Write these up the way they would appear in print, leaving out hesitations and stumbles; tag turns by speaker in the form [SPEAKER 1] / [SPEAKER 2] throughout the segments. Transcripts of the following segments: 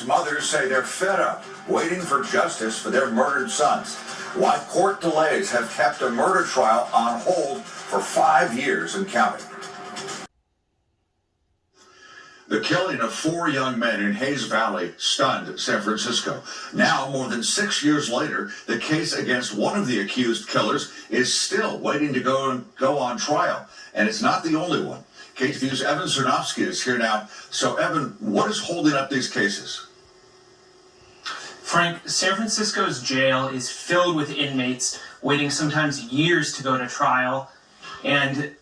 [SPEAKER 1] boys' mothers say they're fed up, waiting for justice for their murdered sons. Why court delays have kept a murder trial on hold for 5 years and counting. The killing of 4 young men in Hayes Valley stunned San Francisco. Now, more than 6 years later, the case against one of the accused killers is still waiting to go on trial. And it's not the only one. KTVU's Evan Sernoffsky is here now. So, Evan, what is holding up these cases?
[SPEAKER 2] Frank, San Francisco's jail is filled with inmates waiting sometimes years to go to trial. And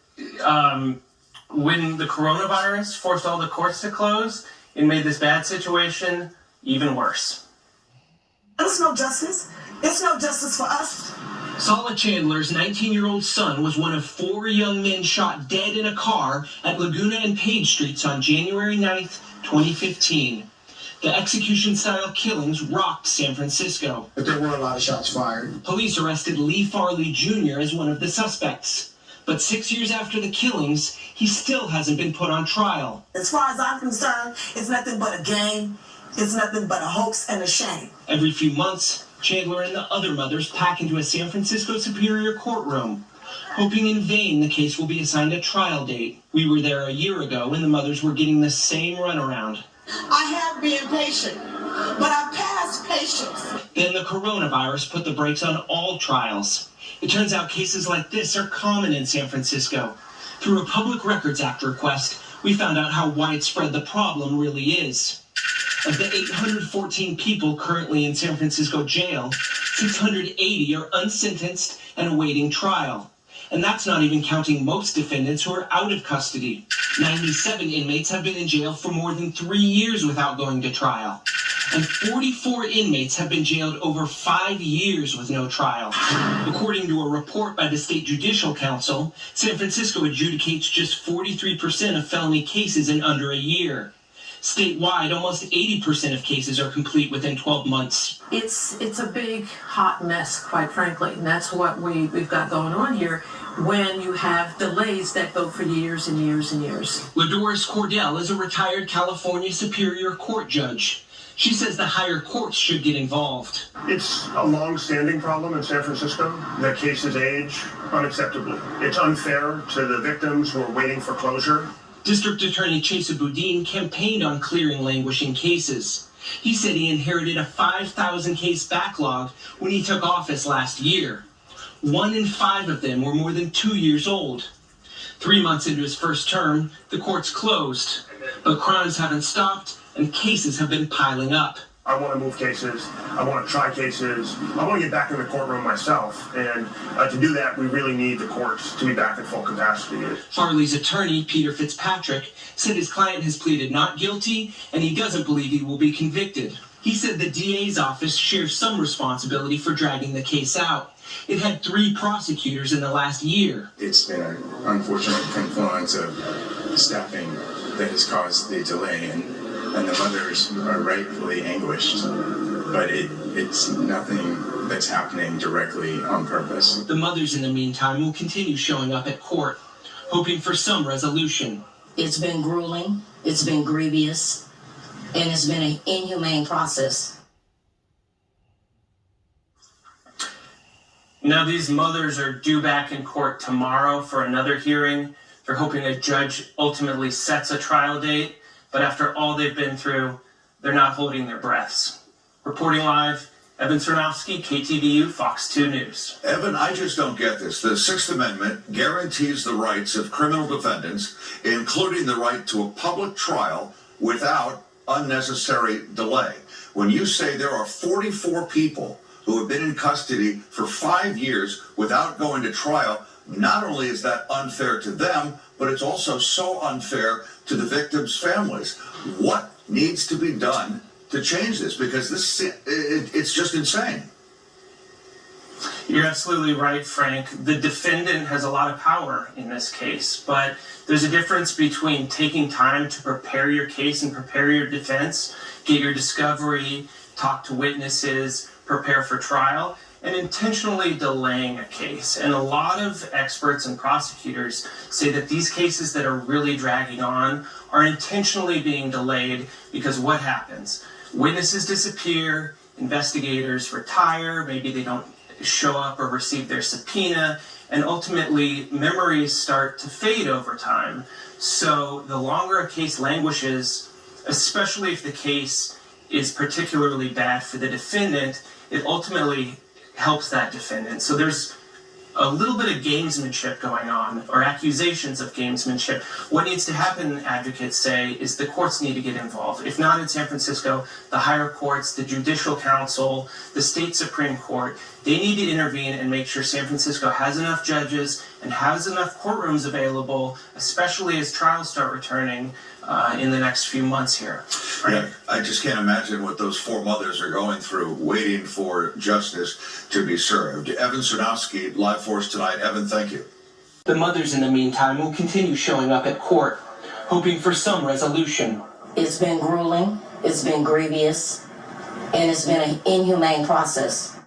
[SPEAKER 2] when the coronavirus forced all the courts to close, it made this bad situation even worse.
[SPEAKER 3] There's no justice. There's no justice for us.
[SPEAKER 4] Sala Chandler's 19-year-old son was one of 4 young men shot dead in a car at Laguna and Page Streets on January 9th, 2015. The execution-style killings rocked San Francisco.
[SPEAKER 5] But there were a lot of shots fired.
[SPEAKER 4] Police arrested Lee Farley Jr. as one of the suspects. But 6 years after the killings, he still hasn't been put on trial.
[SPEAKER 3] As far as I'm concerned, it's nothing but a game. It's nothing but a hoax and a shame.
[SPEAKER 4] Every few months, Chandler and the other mothers pack into a San Francisco Superior Courtroom, hoping in vain the case will be assigned a trial date. We were there a year ago and the mothers were getting the same runaround.
[SPEAKER 3] I have been patient, but I've passed patience.
[SPEAKER 4] Then the coronavirus put the brakes on all trials. It turns out cases like this are common in San Francisco. Through a Public Records Act request, we found out how widespread the problem really is. Of the 814 people currently in San Francisco jail, 680 are unsentenced and awaiting trial. And that's not even counting most defendants who are out of custody. 97 inmates have been in jail for more than 3 years without going to trial. And 44 inmates have been jailed over 5 years with no trial. According to a report by the State Judicial Council, San Francisco adjudicates just 43% of felony cases in under a year. Statewide, almost 80% of cases are complete within 12 months.
[SPEAKER 6] It's a big, hot mess, quite frankly, and that's what we've got going on here when you have delays that go for years and years and years.
[SPEAKER 4] LaDoris Cordell is a retired California Superior Court judge. She says the higher courts should get involved.
[SPEAKER 7] It's a long-standing problem in San Francisco that cases age unacceptably. It's unfair to the victims who are waiting for closure.
[SPEAKER 4] District Attorney Chesa Boudin campaigned on clearing languishing cases. He said he inherited a 5,000 case backlog when he took office last year. 1 in 5 of them were more than 2 years old. 3 months into his first term, the courts closed, but crimes haven't stopped and cases have been piling up.
[SPEAKER 7] I want to move cases. I want to try cases. I want to get back in the courtroom myself. And to do that, we really need the courts to be back at full capacity.
[SPEAKER 4] Farley's attorney, Peter Fitzpatrick, said his client has pleaded not guilty and he doesn't believe he will be convicted. He said the DA's office shares some responsibility for dragging the case out. It had 3 prosecutors in the last year.
[SPEAKER 8] It's been an unfortunate confluence of staffing that has caused the delay, and the mothers are rightfully anguished, but it's nothing that's happening directly on purpose.
[SPEAKER 4] The mothers, in the meantime, will continue showing up at court, hoping for some resolution.
[SPEAKER 9] It's been grueling, it's been grievous, and it's been an inhumane process.
[SPEAKER 2] Now these mothers are due back in court tomorrow for another hearing. They're hoping a judge ultimately sets a trial date. But after all they've been through, they're not holding their breaths. Reporting live, Evan Sernoffsky, KTVU, Fox 2 News.
[SPEAKER 1] Evan, I just don't get this. The Sixth Amendment guarantees the rights of criminal defendants, including the right to a public trial without unnecessary delay. When you say there are 44 people who have been in custody for 5 years without going to trial, not only is that unfair to them, but it's also so unfair to the victims' families. What needs to be done to change this? Because it's just insane.
[SPEAKER 2] You're absolutely right, Frank. The defendant has a lot of power in this case, but there's a difference between taking time to prepare your case and prepare your defense, get your discovery, talk to witnesses, prepare for trial, and intentionally delaying a case. And a lot of experts and prosecutors say that these cases that are really dragging on are intentionally being delayed because what happens? Witnesses disappear, investigators retire, maybe they don't show up or receive their subpoena, and ultimately memories start to fade over time. So the longer a case languishes, especially if the case is particularly bad for the defendant, it ultimately helps that defendant. So there's a little bit of gamesmanship going on, or accusations of gamesmanship. What needs to happen, advocates say, is the courts need to get involved. If not in San Francisco, the higher courts, the Judicial Council, the state Supreme Court, they need to intervene and make sure San Francisco has enough judges and has enough courtrooms available, especially as trials start returning in the next few months here.
[SPEAKER 1] Yeah, I just can't imagine what those four mothers are going through, waiting for justice to be served. Evan Sernoffsky, live for us tonight. Evan, thank you.
[SPEAKER 4] The mothers, in the meantime, will continue showing up at court, hoping for some resolution.
[SPEAKER 9] It's been grueling, it's been grievous, and it's been an inhumane process.